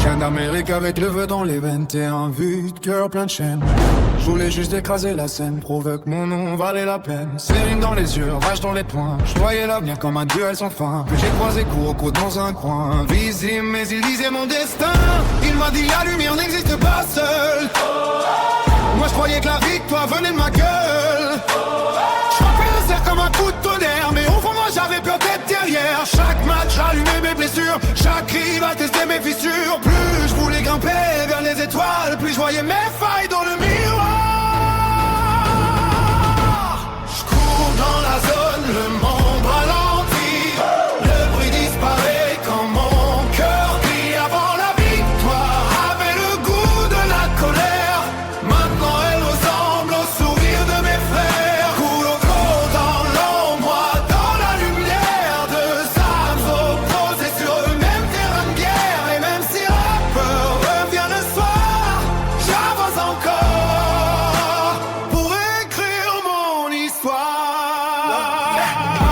Je viens d'Amérique avec le vœu dans les veines. T'es un vide, cœur plein de chaînes. Je voulais juste écraser la scène, prouver que mon nom valait la peine. Sérine dans les yeux, rage dans les poings. Je voyais l'avenir comme un duel sans fin. Que j'ai croisé Kuroko dans un coin. Visible, mais il disait mon destin. Il m'a dit la lumière n'existe pas seule. Moi je croyais que la victoire venait de ma gueule. Je frappais le cerf comme un coup de tonnerre, mais au fond moi j'avais peur d'être derrière. Chaque match j'allumais mes blessures, chaque rive a testé mes fissures. Plus je voulais grimper vers les étoiles, plus je voyais mes failles dans le miroir. Je cours dans la zone, le monde ralentit. Le bruit disparaît quand mon cœur crie. Avant la victoire avait le goût de la colère. Maintenant elle ressemble au sourire de mes frères. Kuroko dans l'ombre, moi dans la lumière. Deux âmes opposées sur le même terrain de guerre. Et même si la peur revient le soir, j'avance encore pour écrire mon histoire.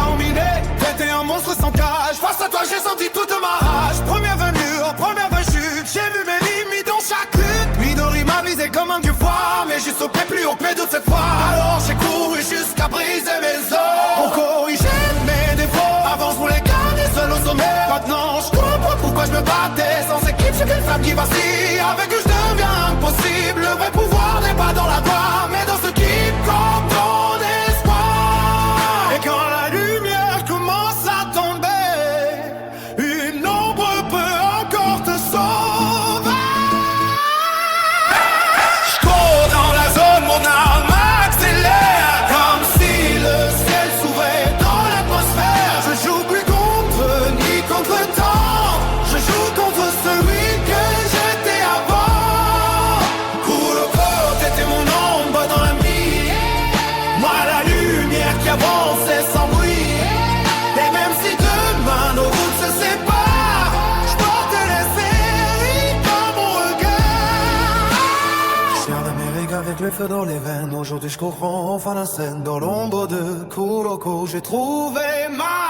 Arminé, t'étais un monstre sans cage. Face à toi j'ai senti toute ma rage. Première venue, première chute, j'ai vu mes limites dans chaque lutte. Midori m'a visé comme un dieu froid, mais j'ai sauté plus haut que d'autres cette fois. Alors j'ai couru jusqu'à briser mes os pour corriger mes défauts. Avant je voulais garder seul au sommet. Maintenant je comprends pourquoi je me battais. Sans équipe, je suis qu'une femme qui vacille. Avec eux je deviens impossible. Le vrai pouvoir n'est pas dans la gloire, mais dans ce qui compte ton espoir. Et quand la lumière commence à tomber, une ombre peut encore te sauver. Je cours dans la zone, mon âme accélère. Comme si le ciel s'ouvrait dans l'atmosphère. Je joue plus contre eux, ni contre le temps. Je joue contre celui que j'étais avant. Kuroko, t'étais mon ombre dans la nuit. Moi la lumière qui avançait sans bruit. Et même si demain nos routes se séparent, je porte les séries dans mon regard. Je viens d'Amérique avec le feu dans les veines. Aujourd'hui je comprends enfin la scène. Dans l'ombre de Kuroko, j'ai trouvé ma